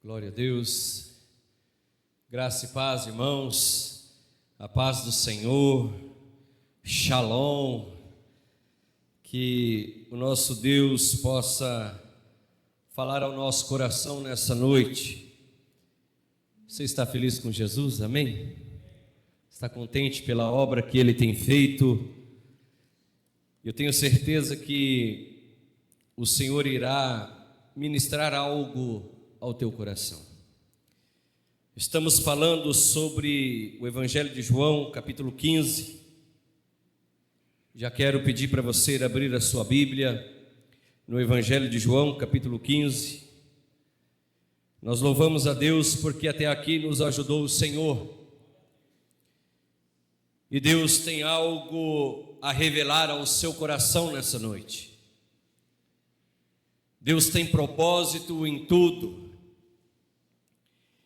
Glória a Deus, graça e paz, irmãos, a paz do Senhor, Shalom, que o nosso Deus possa falar ao nosso coração nessa noite. Você está feliz com Jesus? Amém? Está contente pela obra que Ele tem feito? Eu tenho certeza que o Senhor irá ministrar algo ao teu coração. Estamos falando sobre o Evangelho de João, capítulo 15. Já quero pedir para você abrir a sua Bíblia no Evangelho de João, capítulo 15. Nós louvamos a Deus porque até aqui nos ajudou o Senhor. E Deus tem algo a revelar ao seu coração nessa noite. Deus tem propósito em tudo.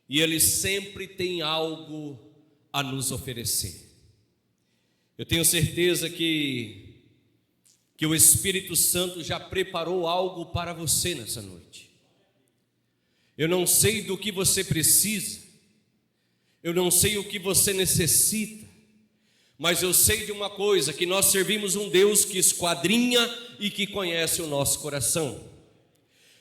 E Ele sempre tem algo a nos oferecer. Eu tenho certeza que o Espírito Santo já preparou algo para você nessa noite. Eu não sei do que você precisa, eu não sei o que você necessita, mas eu sei de uma coisa, que nós servimos um Deus que esquadrinha e que conhece o nosso coração.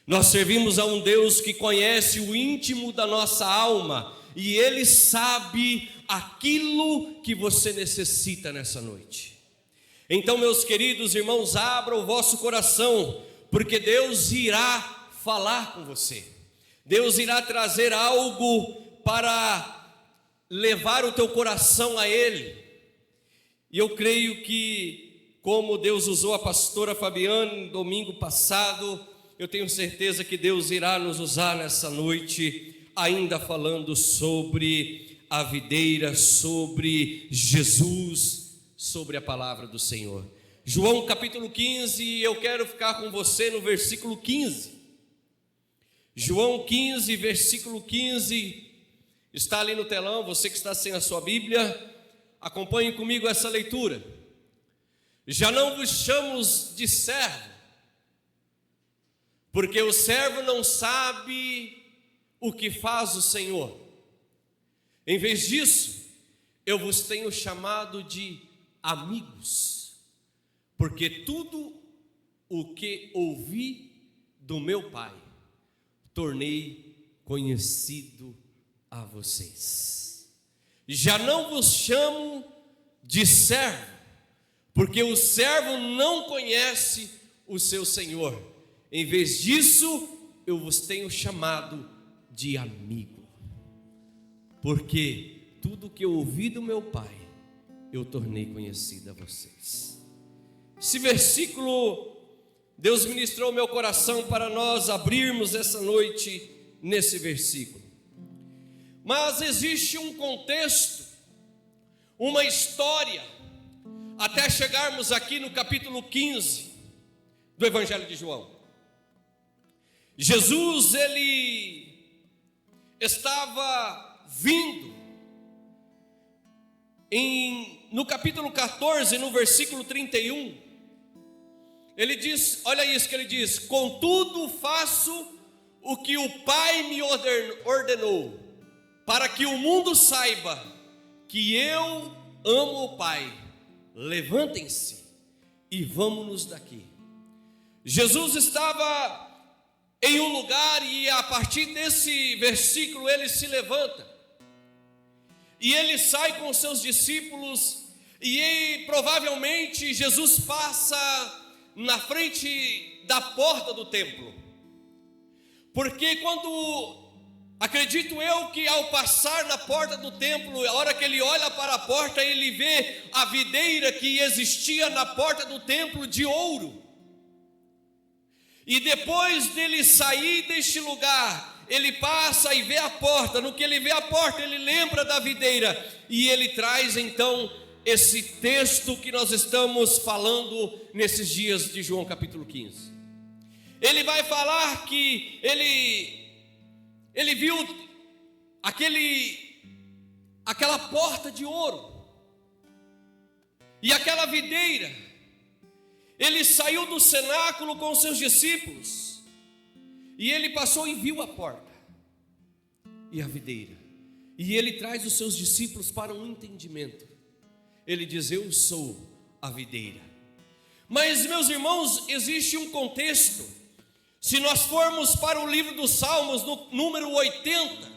Nós servimos a um Deus que conhece o íntimo da nossa alma e Ele sabe aquilo que você necessita nessa noite. Então, meus queridos irmãos, abra o vosso coração, porque Deus irá falar com você. Deus irá trazer algo para levar o teu coração a Ele. E eu creio que, como Deus usou a pastora Fabiana no domingo passado, eu tenho certeza que Deus irá nos usar nessa noite, ainda falando sobre a videira, sobre Jesus, sobre a palavra do Senhor. João capítulo 15, eu quero ficar com você no versículo 15. João 15, versículo 15, está ali no telão, você que está sem a sua Bíblia, acompanhe comigo essa leitura. Já não vos chamamos de servo, porque o servo não sabe o que faz o Senhor. Em vez disso, eu vos tenho chamado de amigos, porque tudo o que ouvi do meu Pai, tornei conhecido a vocês. Já não vos chamo de servo, porque o servo não conhece o seu Senhor. Em vez disso, eu vos tenho chamado de amigo, porque tudo que eu ouvi do meu Pai, eu tornei conhecido a vocês. Esse versículo, Deus ministrou meu coração para nós abrirmos essa noite nesse versículo. Mas existe um contexto, uma história, até chegarmos aqui no capítulo 15 do Evangelho de João. Jesus, ele estava vindo no capítulo 14, no versículo 31, ele diz, olha isso que ele diz: contudo faço o que o Pai me ordenou, para que o mundo saiba que eu amo o Pai. Levantem-se e vamos-nos daqui. Jesus estava em um lugar e a partir desse versículo ele se levanta e ele sai com seus discípulos e provavelmente Jesus passa na frente da porta do templo, porque acredito eu que ao passar na porta do templo, a hora que ele olha para a porta, ele vê a videira que existia na porta do templo de ouro. E depois dele sair deste lugar, ele passa e vê a porta. No que ele vê a porta, ele lembra da videira. E ele traz então esse texto que nós estamos falando nesses dias de João capítulo 15. Ele vai falar que ele viu aquela porta de ouro e aquela videira. Ele saiu do cenáculo com seus discípulos e ele passou e viu a porta. e a videira. E ele traz os seus discípulos para um entendimento. Ele diz: eu sou a videira. Mas, meus irmãos, existe um contexto. Se nós formos para o livro dos Salmos, no número 80,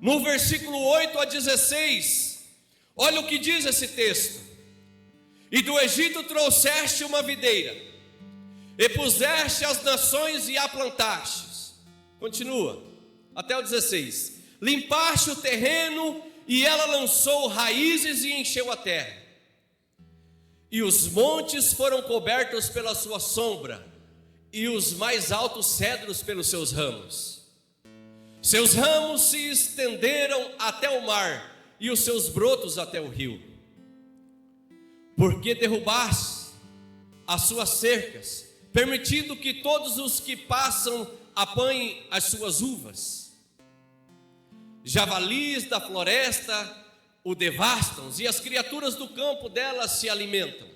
no versículo 8 a 16, olha o que diz esse texto: e do Egito trouxeste uma videira, e puseste as nações e a plantastes. Continua, até o 16: limpaste o terreno, e ela lançou raízes e encheu a terra. E os montes foram cobertos pela sua sombra, e os mais altos cedros pelos seus ramos. Seus ramos se estenderam até o mar, e os seus brotos até o rio. Porque derrubaste as suas cercas, permitindo que todos os que passam apanhem as suas uvas. Javalis da floresta o devastam, e as criaturas do campo delas se alimentam.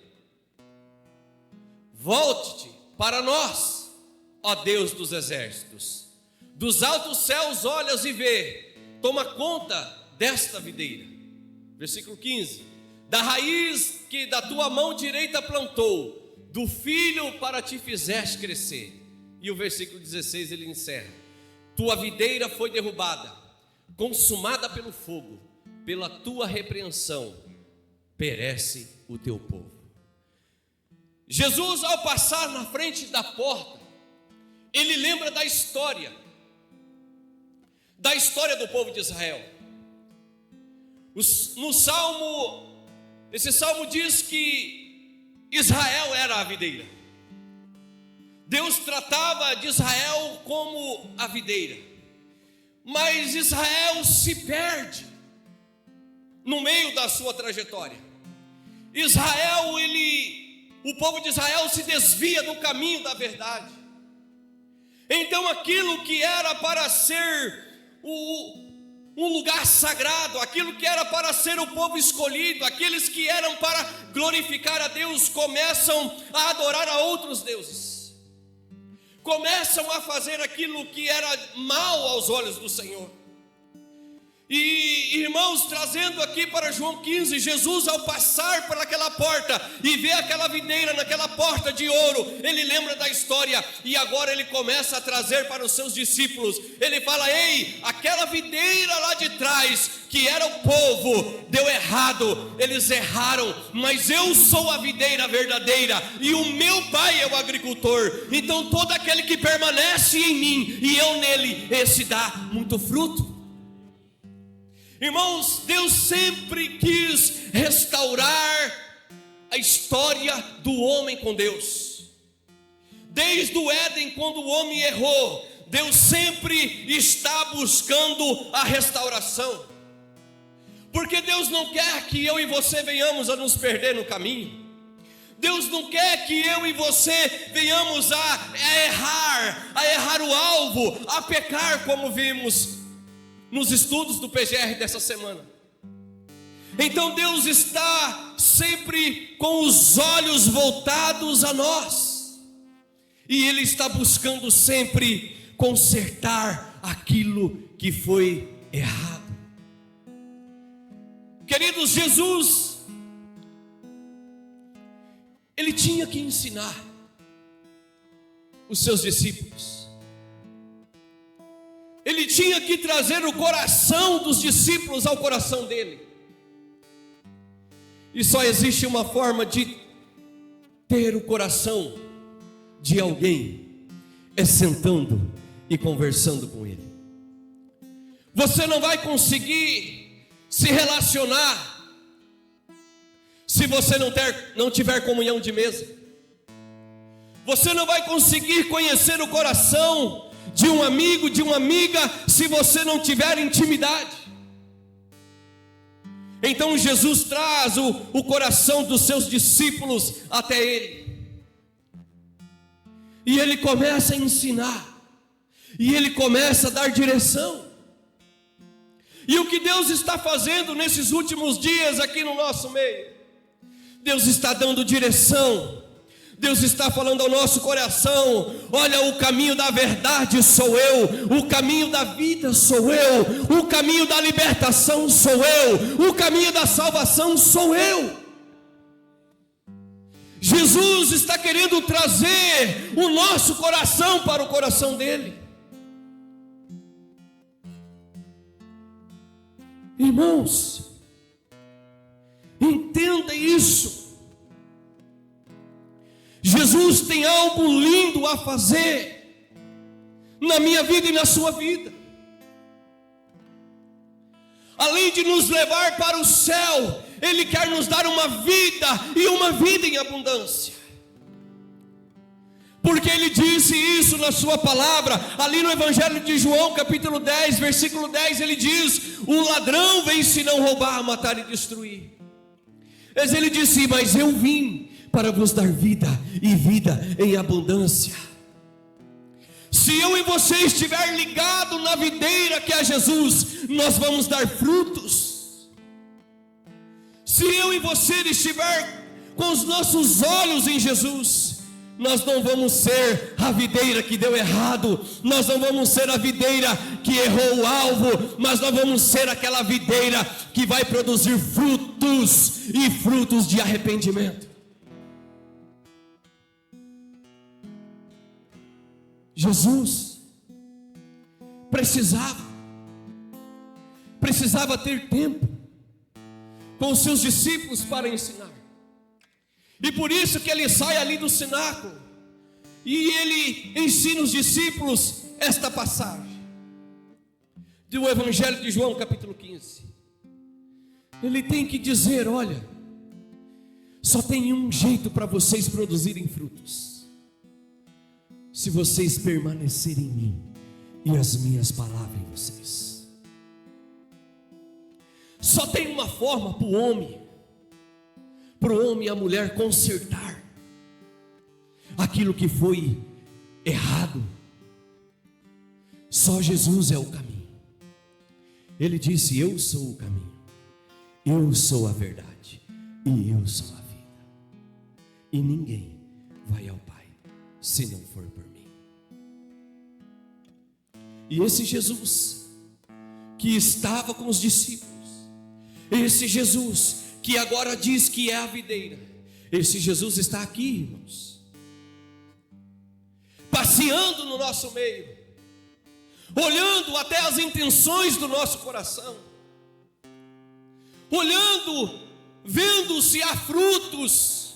Volte-te para nós, ó Deus dos exércitos. Dos altos céus olhas e vê, toma conta desta videira. Versículo 15: da raiz que da tua mão direita plantou, do filho para ti fizeste crescer. E o versículo 16 ele encerra: tua videira foi derrubada, consumada pelo fogo, pela tua repreensão perece o teu povo. Jesus, ao passar na frente da porta, ele lembra da história do povo de Israel. No Salmo, esse Salmo diz que Israel era a videira. Deus tratava de Israel como a videira, mas Israel se perde no meio da sua trajetória. O povo de Israel se desvia do caminho da verdade. Então aquilo que era para ser um lugar sagrado, aquilo que era para ser o povo escolhido, aqueles que eram para glorificar a Deus, começam a adorar a outros deuses, começam a fazer aquilo que era mal aos olhos do Senhor. E irmãos, trazendo aqui para João 15, Jesus ao passar por aquela porta e ver aquela videira naquela porta de ouro, ele lembra da história e agora ele começa a trazer para os seus discípulos. Ele fala: ei, aquela videira lá de trás, que era o povo, deu errado, eles erraram, mas eu sou a videira verdadeira e o meu pai é o agricultor. Então todo aquele que permanece em mim e eu nele, esse dá muito fruto. Irmãos, Deus sempre quis restaurar a história do homem com Deus. Desde o Éden, quando o homem errou, Deus sempre está buscando a restauração. Porque Deus não quer que eu e você venhamos a nos perder no caminho. Deus não quer que eu e você venhamos a errar o alvo, a pecar, como vimos nos estudos do PGR dessa semana. Então Deus está sempre com os olhos voltados a nós, e Ele está buscando sempre consertar aquilo que foi errado. Queridos, Jesus, Ele tinha que ensinar os seus discípulos. Ele tinha que trazer o coração dos discípulos ao coração dele. E só existe uma forma de ter o coração de alguém, é sentando e conversando com ele. Você não vai conseguir se relacionar se você não tiver comunhão de mesa. Você não vai conseguir conhecer o coração de um amigo, de uma amiga, se você não tiver intimidade. Então Jesus traz o coração dos seus discípulos até Ele, e Ele começa a ensinar, e Ele começa a dar direção. E o que Deus está fazendo nesses últimos dias aqui no nosso meio? Deus está dando direção, Deus está falando ao nosso coração: olha, o caminho da verdade sou eu, o caminho da vida sou eu, o caminho da libertação sou eu, o caminho da salvação sou eu. Jesus está querendo trazer o nosso coração para o coração dele. Irmãos, entenda isso. Jesus tem algo lindo a fazer na minha vida e na sua vida. Além de nos levar para o céu, Ele quer nos dar uma vida, e uma vida em abundância. Porque Ele disse isso na sua palavra, ali no Evangelho de João, capítulo 10, versículo 10, Ele diz: o ladrão vem senão roubar, matar e destruir. Mas Ele disse: mas eu vim para vos dar vida, e vida em abundância. Se eu e você estiver ligado na videira que é Jesus, nós vamos dar frutos. Se eu e você estiver com os nossos olhos em Jesus, nós não vamos ser a videira que deu errado, nós não vamos ser a videira que errou o alvo, mas nós vamos ser aquela videira que vai produzir frutos, e frutos de arrependimento. Jesus precisava ter tempo com os seus discípulos para ensinar. E por isso que ele sai ali do cenáculo e ele ensina os discípulos esta passagem do Evangelho de João, capítulo 15. Ele tem que dizer: olha, só tem um jeito para vocês produzirem frutos: se vocês permanecerem em mim e as minhas palavras em vocês. Só tem uma forma para o homem e a mulher consertar aquilo que foi errado. Só Jesus é o caminho. Ele disse: eu sou o caminho, eu sou a verdade e eu sou a vida, e ninguém vai ao Pai se não for por mim. E esse Jesus que estava com os discípulos, esse Jesus que agora diz que é a videira, esse Jesus está aqui, irmãos, passeando no nosso meio, olhando até as intenções do nosso coração, olhando, vendo se há frutos,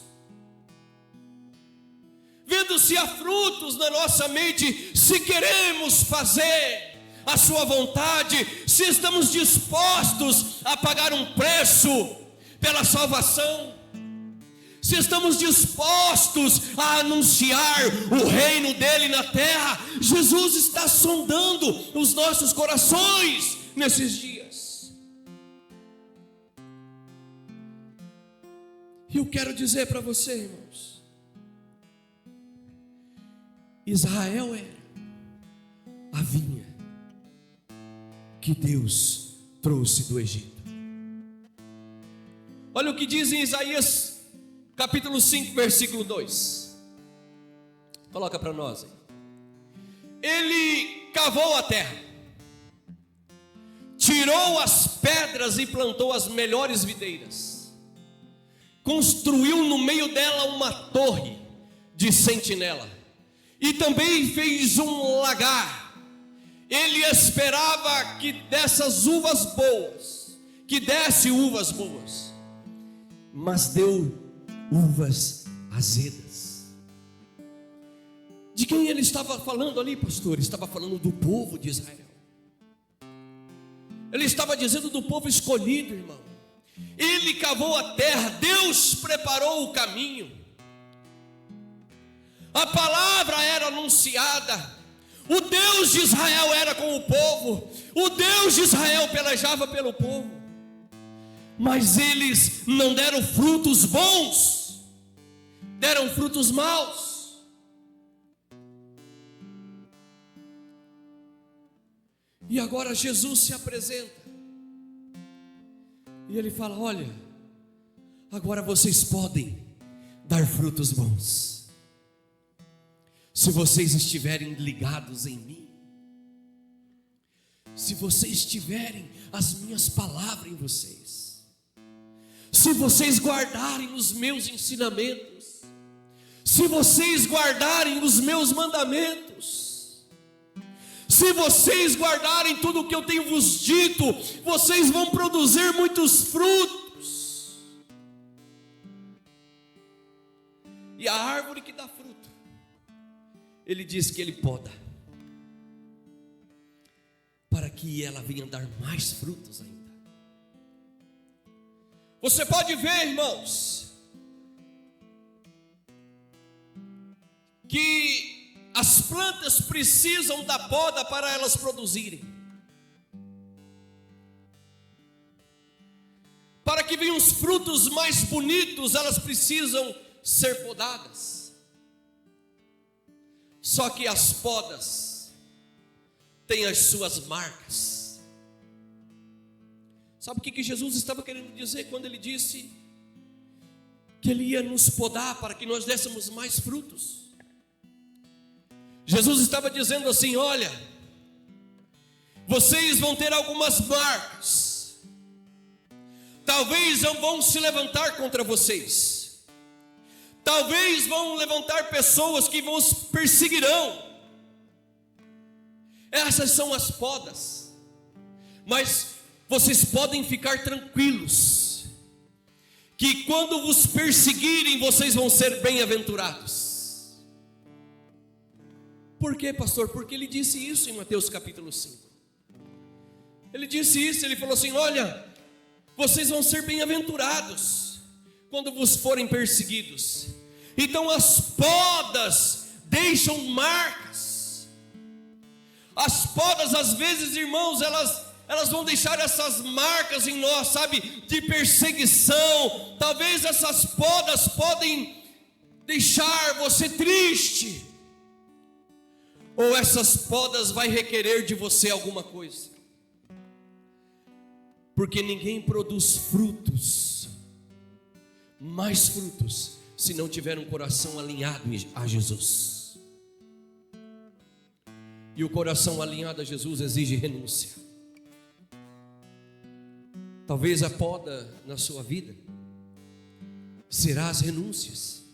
vendo se há frutos na nossa mente, se queremos fazer a sua vontade, se estamos dispostos a pagar um preço pela salvação, se estamos dispostos a anunciar o reino dele na terra. Jesus está sondando os nossos corações nesses dias. E eu quero dizer para você, irmãos, Israel era a vinha que Deus trouxe do Egito. Olha o que diz em Isaías capítulo 5, versículo 2. Coloca para nós aí. Ele cavou a terra, tirou as pedras e plantou as melhores videiras, construiu no meio dela uma torre de sentinela, e também fez um lagar. Ele esperava que dessas uvas boas, que desse uvas boas, mas deu uvas azedas. De quem ele estava falando ali, pastor? Ele estava falando do povo de Israel. Ele estava dizendo do povo escolhido, irmão. Ele cavou a terra, Deus preparou o caminho, a palavra era anunciada, o Deus de Israel era com o povo, o Deus de Israel pelejava pelo povo, mas eles não deram frutos bons, deram frutos maus. E agora Jesus se apresenta e ele fala: olha, agora vocês podem dar frutos bons. se vocês estiverem ligados em mim, se vocês tiverem as minhas palavras em vocês, se vocês guardarem os meus ensinamentos, se vocês guardarem os meus mandamentos, se vocês guardarem tudo o que eu tenho vos dito, vocês vão produzir muitos frutos. E a árvore que dá fruto, ele diz que ele poda, para que ela venha dar mais frutos ainda. Você pode ver, irmãos, que as plantas precisam da poda para elas produzirem. Para que venham os frutos mais bonitos, elas precisam ser podadas. Só que as podas têm as suas marcas. Sabe o que Jesus estava querendo dizer quando ele disse que ele ia nos podar para que nós dessemos mais frutos? Jesus estava dizendo assim: olha, vocês vão ter algumas marcas, talvez vão se levantar contra vocês, talvez vão levantar pessoas que vos perseguirão. Essas são as podas. Mas vocês podem ficar tranquilos, que quando vos perseguirem, vocês vão ser bem-aventurados. Por quê, pastor? Porque ele disse isso em Mateus capítulo 5. Ele disse isso, ele falou assim: olha, vocês vão ser bem-aventurados quando vos forem perseguidos. Então as podas deixam marcas. As podas, às vezes, irmãos, elas vão deixar essas marcas em nós, sabe, de perseguição. Talvez essas podas podem deixar você triste, ou essas podas vai requerer de você alguma coisa, porque ninguém produz frutos, mais frutos, se não tiver um coração alinhado a Jesus. E o coração alinhado a Jesus exige renúncia. Talvez a poda na sua vida será as renúncias.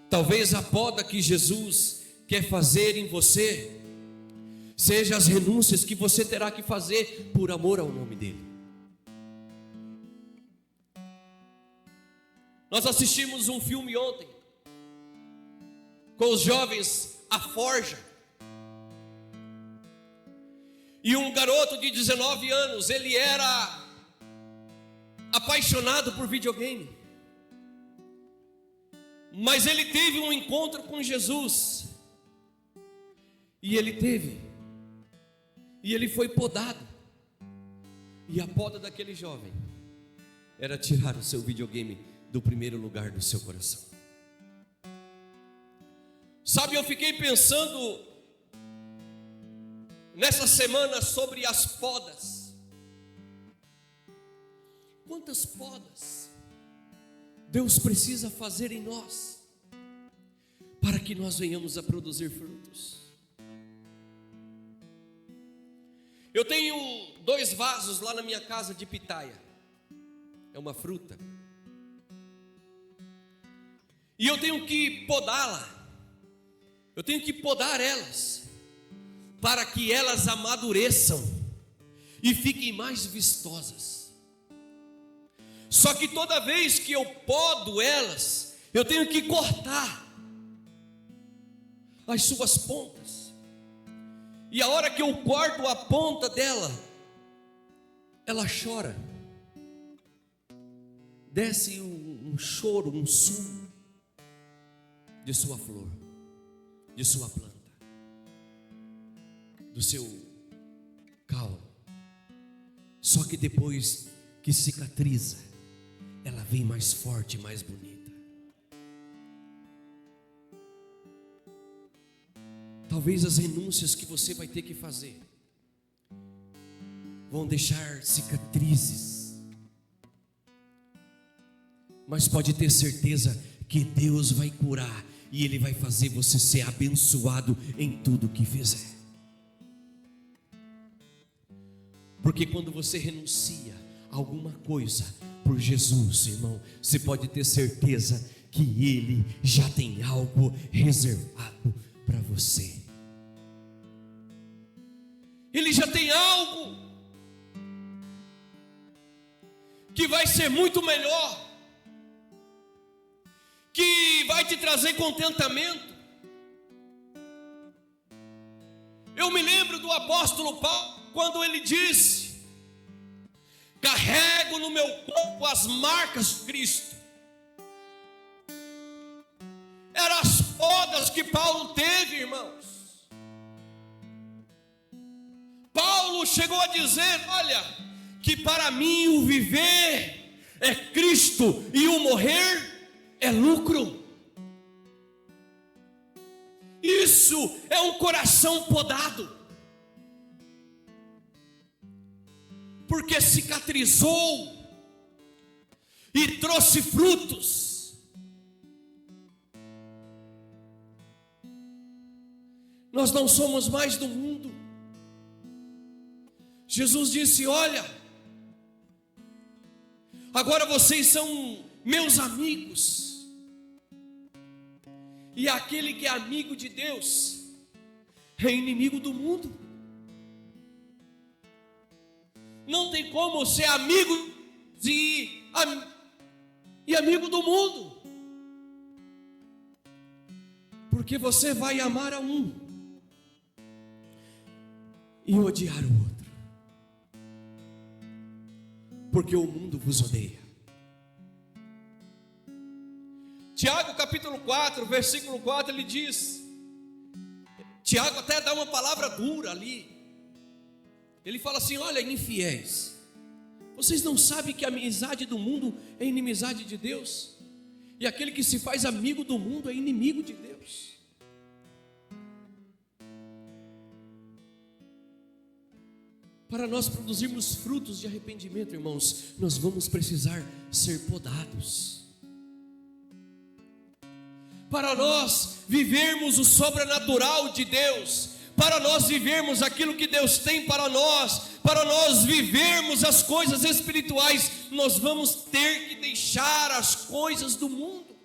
Talvez a poda que Jesus quer fazer em você seja as renúncias que você terá que fazer por amor ao nome dele. Nós assistimos um filme ontem com os jovens A Forja. E um garoto de 19 anos, ele era apaixonado por videogame. Mas ele teve um encontro com Jesus. E ele foi podado. E a poda daquele jovem era tirar o seu videogame do primeiro lugar do seu coração. Sabe, eu fiquei pensando nessa semana sobre as podas. Quantas podas Deus precisa fazer em nós para que nós venhamos a produzir frutos? Eu tenho 2 vasos lá na minha casa de pitaia. É uma fruta. E eu tenho que podá-la. Eu tenho que podar elas, para que elas amadureçam e fiquem mais vistosas. Só que toda vez que eu podo elas, eu tenho que cortar as suas pontas. E a hora que eu corto a ponta dela, ela chora. Desce um choro, um sumo de sua flor, de sua planta, do seu caule. Só que depois que cicatriza, ela vem mais forte, mais bonita. Talvez as renúncias que você vai ter que fazer vão deixar cicatrizes, mas pode ter certeza que Deus vai curar e Ele vai fazer você ser abençoado em tudo que fizer. Porque quando você renuncia a alguma coisa por Jesus, irmão, você pode ter certeza que Ele já tem algo reservado para você. Ele já tem algo que vai ser muito melhor, que vai te trazer contentamento. Eu me lembro do apóstolo Paulo, quando ele disse: carrego no meu corpo as marcas de Cristo. Eram as podas que Paulo teve, irmãos. Paulo chegou a dizer: olha, que para mim o viver é Cristo e o morrer é lucro. Isso é um coração podado, porque cicatrizou e trouxe frutos. Nós não somos mais do mundo. Jesus disse: olha, agora vocês são meus amigos. E aquele que é amigo de Deus é inimigo do mundo. Não tem como ser amigo e amigo do mundo, porque você vai amar a um e odiar o outro, porque o mundo vos odeia. Tiago capítulo 4, versículo 4, ele diz, Tiago até dá uma palavra dura ali. Ele fala assim: olha, infiéis, vocês não sabem que a amizade do mundo é inimizade de Deus? E aquele que se faz amigo do mundo é inimigo de Deus. Para nós produzirmos frutos de arrependimento, irmãos, nós vamos precisar ser podados. Para nós vivermos o sobrenatural de Deus, para nós vivermos aquilo que Deus tem para nós vivermos as coisas espirituais, nós vamos ter que deixar as coisas do mundo.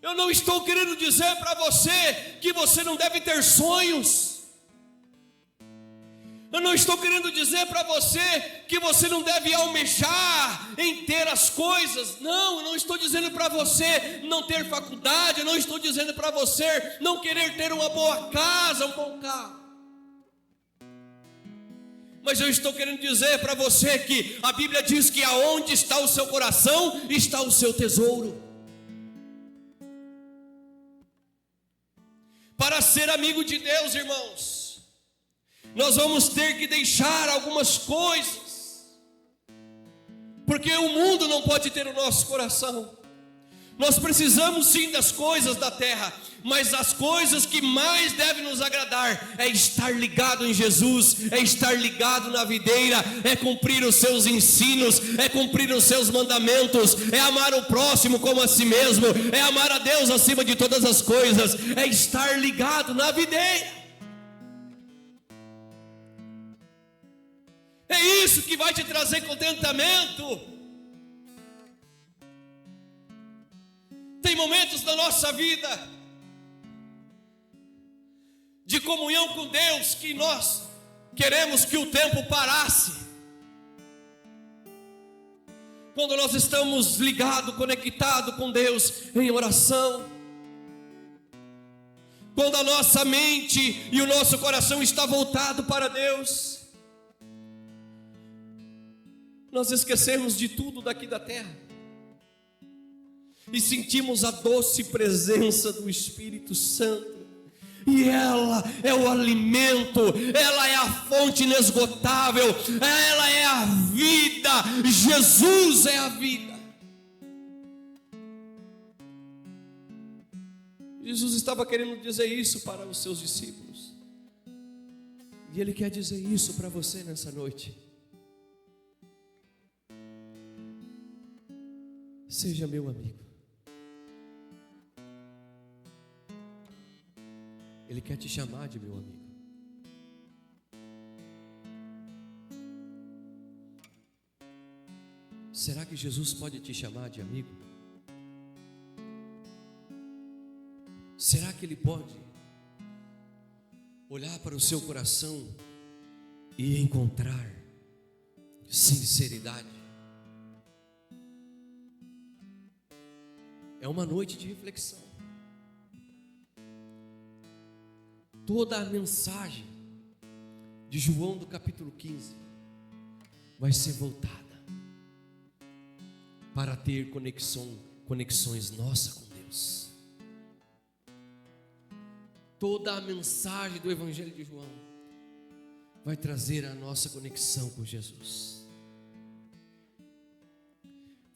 Eu não estou querendo dizer para você que você não deve ter sonhos. Eu não estou querendo dizer para você que você não deve almejar em ter as coisas. Não, eu não estou dizendo para você não ter faculdade. Eu não estou dizendo para você não querer ter uma boa casa, um bom carro. Mas eu estou querendo dizer para você que a Bíblia diz que aonde está o seu coração, está o seu tesouro. Para ser amigo de Deus, irmãos, nós vamos ter que deixar algumas coisas, porque o mundo não pode ter o nosso coração. Nós precisamos sim das coisas da terra, mas as coisas que mais devem nos agradar é estar ligado em Jesus, é estar ligado na videira, é cumprir os seus ensinos, é cumprir os seus mandamentos, é amar o próximo como a si mesmo, é amar a Deus acima de todas as coisas, é estar ligado na videira. É isso que vai te trazer contentamento. Tem momentos na nossa vida de comunhão com Deus que nós queremos que o tempo parasse. Quando nós estamos ligados, conectados com Deus em oração, quando a nossa mente e o nosso coração está voltado para Deus, nós esquecemos de tudo daqui da terra e sentimos a doce presença do Espírito Santo. E ela é o alimento, ela é a fonte inesgotável, ela é a vida. Jesus é a vida. Jesus estava querendo dizer isso para os seus discípulos, e Ele quer dizer isso para você nessa noite. Seja meu amigo, Ele quer te chamar de meu amigo. Será que Jesus pode te chamar de amigo? Será que Ele pode olhar para o seu coração e encontrar sinceridade? É uma noite de reflexão. Toda a mensagem de João do capítulo 15 vai ser voltada para ter conexões nossas com Deus. Toda a mensagem do Evangelho de João vai trazer a nossa conexão com Jesus.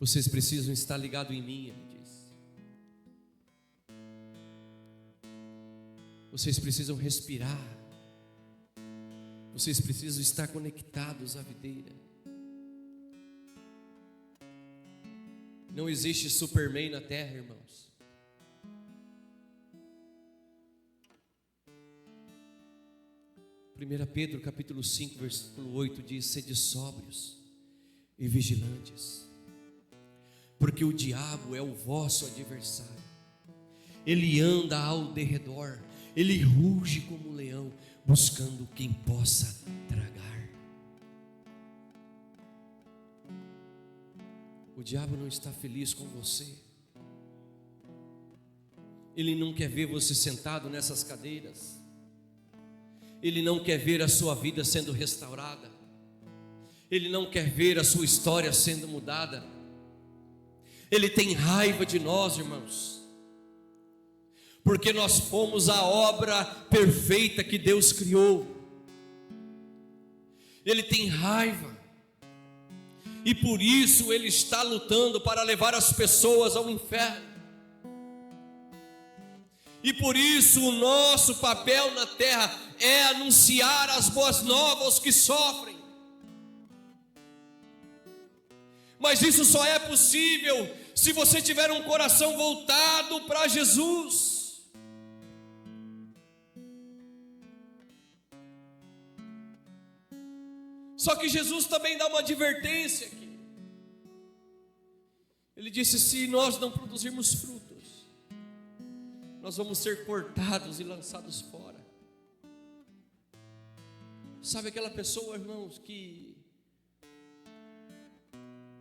Vocês precisam estar ligados em mim, ele diz. Vocês precisam respirar. Vocês precisam estar conectados à videira. Não existe Superman na terra, irmãos. Primeira Pedro capítulo 5, versículo 8 diz: sede sóbrios e vigilantes, porque o diabo é o vosso adversário. Ele anda ao derredor, ele ruge como um leão, buscando quem possa tragar. O diabo não está feliz com você. Ele não quer ver você sentado nessas cadeiras. Ele não quer ver a sua vida sendo restaurada. Ele não quer ver a sua história sendo mudada. Ele tem raiva de nós, irmãos, porque nós fomos a obra perfeita que Deus criou. Ele tem raiva, e por isso Ele está lutando para levar as pessoas ao inferno. E por isso o nosso papel na terra é anunciar as boas novas aos que sofrem. Mas isso só é possível se você tiver um coração voltado para Jesus. Só que Jesus também dá uma advertência aqui. Ele disse: se nós não produzirmos frutos, nós vamos ser cortados e lançados fora. Sabe aquela pessoa, irmãos, que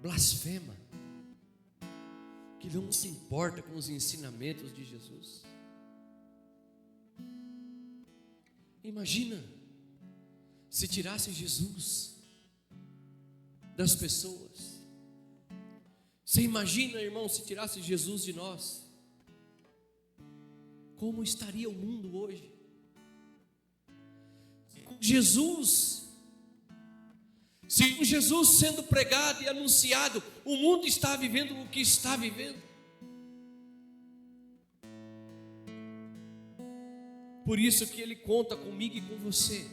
blasfema, que não se importa com os ensinamentos de Jesus? Imagina se tirasse Jesus das pessoas. Você imagina, irmão, se tirasse Jesus de nós? Como estaria o mundo hoje? Com Jesus, se com Jesus sendo pregado e anunciado, o mundo está vivendo o que está vivendo. Por isso que Ele conta comigo e com você.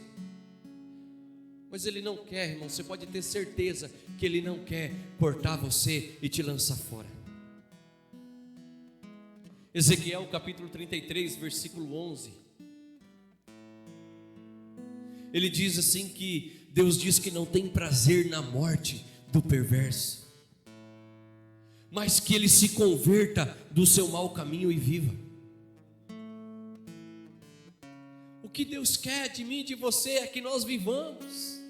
Mas Ele não quer, irmão, você pode ter certeza que Ele não quer cortar você e te lançar fora. Ezequiel capítulo 33, versículo 11. Ele diz assim que Deus diz que não tem prazer na morte do perverso, mas que ele se converta do seu mau caminho e viva. O que Deus quer de mim e de você é que nós vivamos.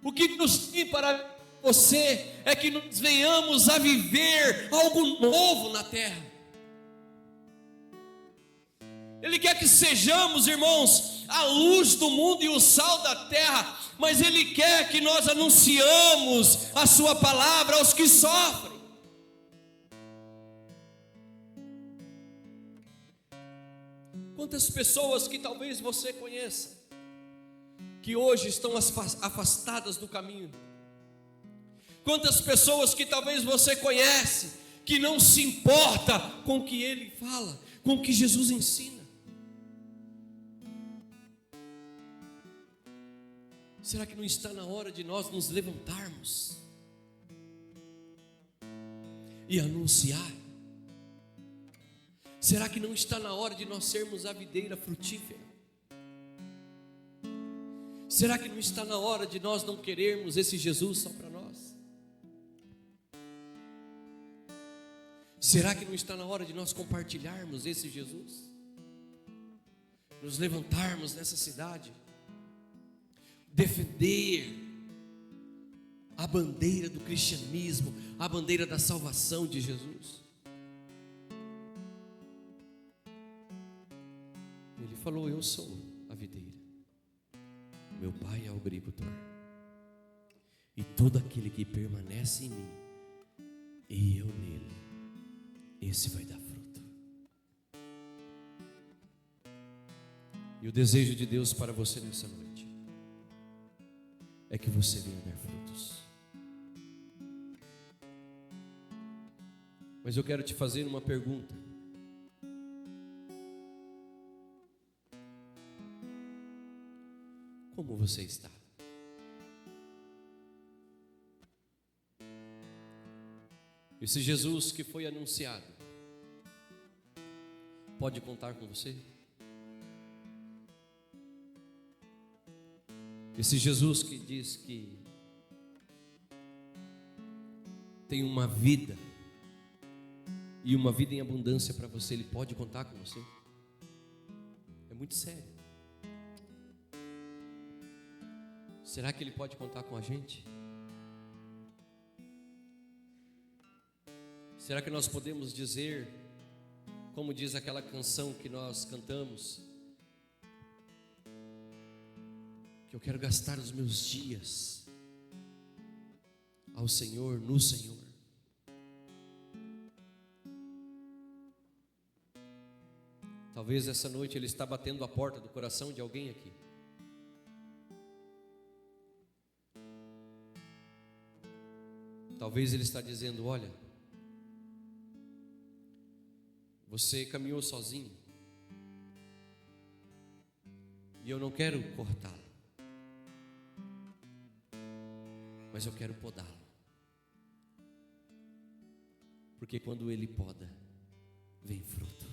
O que Deus tem para você é que nós venhamos a viver algo novo na terra. Ele quer que sejamos, irmãos, a luz do mundo e o sal da terra, mas Ele quer que nós anunciamos a sua palavra aos que sofrem. Quantas pessoas que talvez você conheça, que hoje estão afastadas do caminho? Quantas pessoas que talvez você conhece, que não se importa com o que Ele fala, com o que Jesus ensina? Será que não está na hora de nós nos levantarmos e anunciar? Será que não está na hora de nós sermos a videira frutífera? Será que não está na hora de nós não querermos esse Jesus só para nós? Será que não está na hora de nós compartilharmos esse Jesus? Nos levantarmos nessa cidade, defender a bandeira do cristianismo, a bandeira da salvação de Jesus. Ele falou: eu sou a videira, meu pai é o agricultor, e todo aquele que permanece em mim e eu nele, esse vai dar fruto. E o desejo de Deus para você nessa noite é que você venha dar frutos. Mas eu quero te fazer uma pergunta. Como você está? Esse Jesus que foi anunciado pode contar com você? Esse Jesus que diz que tem uma vida e uma vida em abundância para você, Ele pode contar com você? É muito sério. Será que Ele pode contar com a gente? Será que nós podemos dizer, como diz aquela canção que nós cantamos, que eu quero gastar os meus dias ao Senhor, no Senhor? Talvez essa noite Ele está batendo a porta do coração de alguém aqui. Talvez Ele está dizendo: olha, você caminhou sozinho e eu não quero cortá-lo, mas eu quero podá-lo, porque quando Ele poda, vem fruto.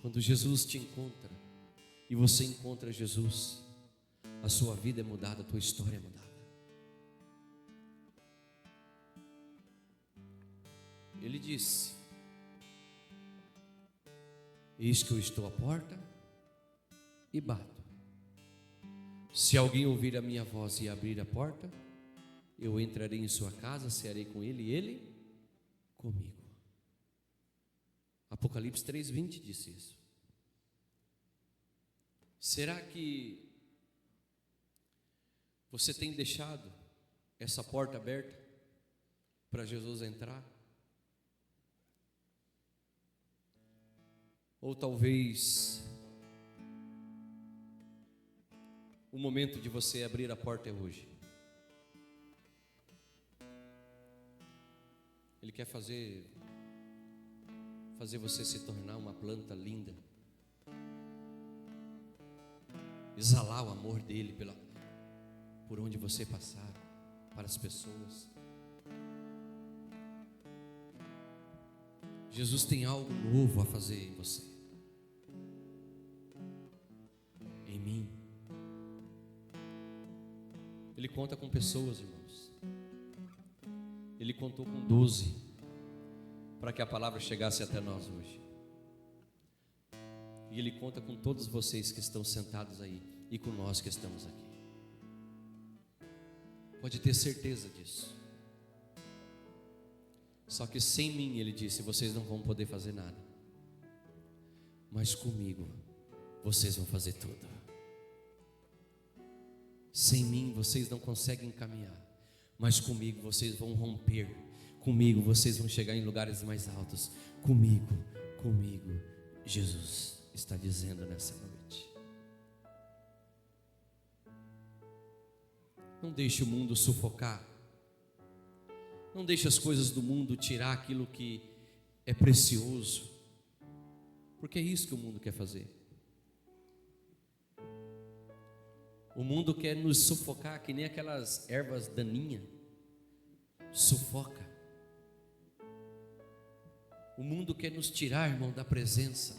Quando Jesus te encontra e você encontra Jesus, a sua vida é mudada, a tua história é mudada. Ele disse: eis que eu estou à porta e bato. Se alguém ouvir a minha voz e abrir a porta, eu entrarei em sua casa, cearei com ele e ele comigo. Apocalipse 3:20 disse isso. Será que você tem deixado essa porta aberta para Jesus entrar? Ou talvez o momento de você abrir a porta é hoje. Ele quer fazer você se tornar uma planta linda, exalar o amor dele por onde você passar, para as pessoas. Jesus tem algo novo a fazer em você, em mim. Ele conta com pessoas, irmãos. Ele contou com 12 para que a palavra chegasse até nós hoje. E Ele conta com todos vocês que estão sentados aí e com nós que estamos aqui. Pode ter certeza disso. Só que sem mim, Ele disse, vocês não vão poder fazer nada, mas comigo vocês vão fazer tudo. Sem mim vocês não conseguem caminhar, mas comigo vocês vão romper. Comigo vocês vão chegar em lugares mais altos. Comigo, Jesus está dizendo nessa noite. Não deixe o mundo sufocar. Não deixe as coisas do mundo tirar aquilo que é precioso, porque é isso que o mundo quer fazer. O mundo quer nos sufocar que nem aquelas ervas daninhas. Sufoca. O mundo quer nos tirar, irmão, da presença.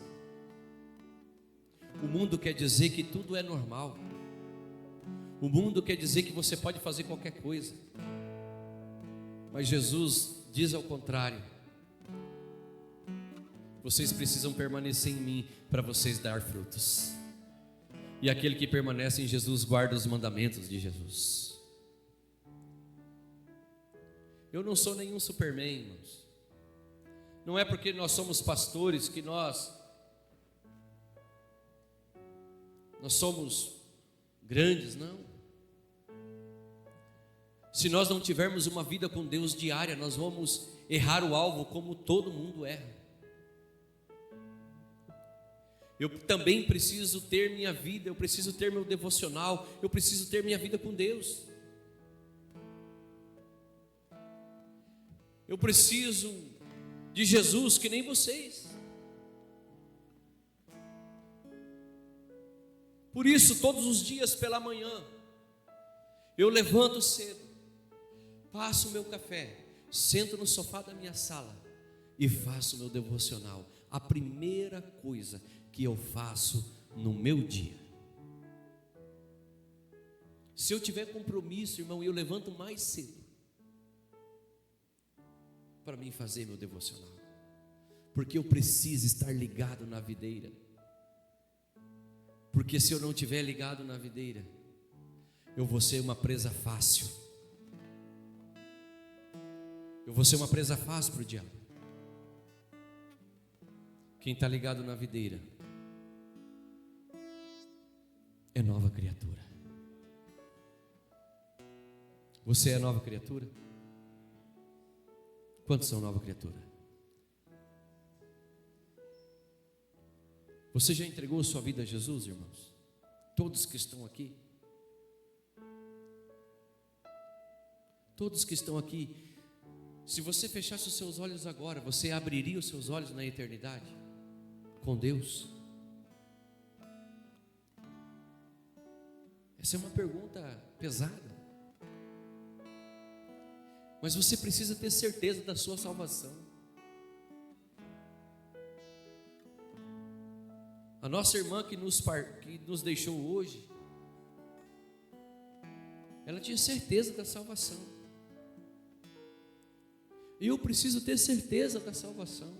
O mundo quer dizer que tudo é normal. O mundo quer dizer que você pode fazer qualquer coisa. Mas Jesus diz ao contrário. Vocês precisam permanecer em mim para vocês dar frutos. E aquele que permanece em Jesus guarda os mandamentos de Jesus. Eu não sou nenhum Superman, irmãos. Não é porque nós somos pastores que nós somos grandes, não. Se nós não tivermos uma vida com Deus diária, nós vamos errar o alvo como todo mundo erra. Eu também preciso ter minha vida, eu preciso ter meu devocional, eu preciso ter minha vida com Deus. Eu preciso de Jesus que nem vocês. Por isso, todos os dias pela manhã, eu levanto cedo, passo o meu café, sento no sofá da minha sala e faço o meu devocional. A primeira coisa que eu faço no meu dia. Se eu tiver compromisso, irmão, eu levanto mais cedo para mim fazer meu devocional, porque eu preciso estar ligado na videira. Porque se eu não estiver ligado na videira, eu vou ser uma presa fácil. Eu vou ser uma presa fácil para o diabo. Quem está ligado na videira é nova criatura. Você é nova criatura? Quantos são nova criatura? Você já entregou sua vida a Jesus, irmãos? Todos que estão aqui? Todos que estão aqui, se você fechasse os seus olhos agora, você abriria os seus olhos na eternidade com Deus? Essa é uma pergunta pesada. Mas você precisa ter certeza da sua salvação. A nossa irmã que nos deixou hoje, ela tinha certeza da salvação. E eu preciso ter certeza da salvação.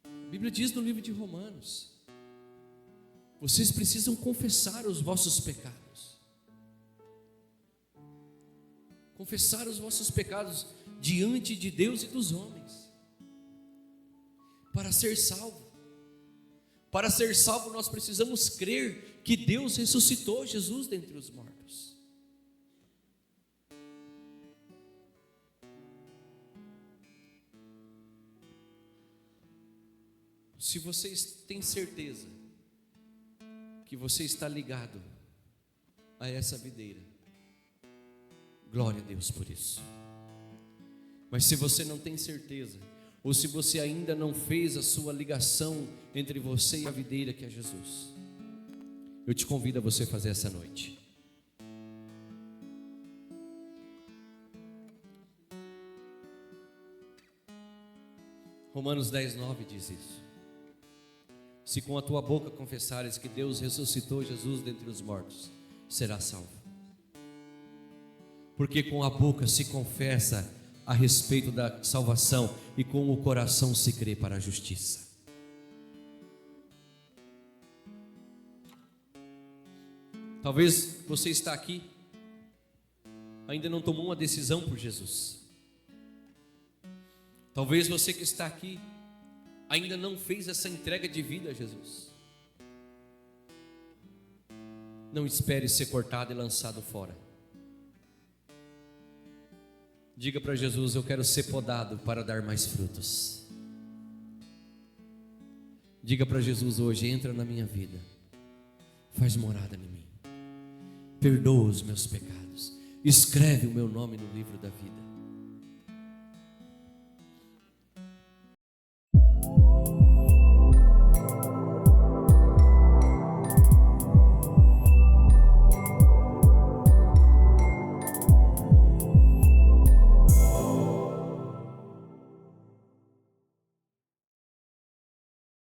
A Bíblia diz no livro de Romanos: vocês precisam confessar os vossos pecados. Confessar os vossos pecados diante de Deus e dos homens, para ser salvo. Para ser salvo, nós precisamos crer que Deus ressuscitou Jesus dentre os mortos. Se vocês têm certeza que você está ligado a essa videira, glória a Deus por isso. Mas se você não tem certeza, ou se você ainda não fez a sua ligação entre você e a videira que é Jesus, eu te convido a você fazer essa noite. Romanos 10:9 diz isso: se com a tua boca confessares que Deus ressuscitou Jesus dentre os mortos, serás salvo. Porque com a boca se confessa a respeito da salvação e com o coração se crê para a justiça. Talvez você está aqui, ainda não tomou uma decisão por Jesus. Talvez você que está aqui ainda não fez essa entrega de vida a Jesus. Não espere ser cortado e lançado fora. Diga para Jesus: eu quero ser podado para dar mais frutos. Diga para Jesus hoje: entra na minha vida, faz morada em mim, perdoa os meus pecados, escreve o meu nome no livro da vida.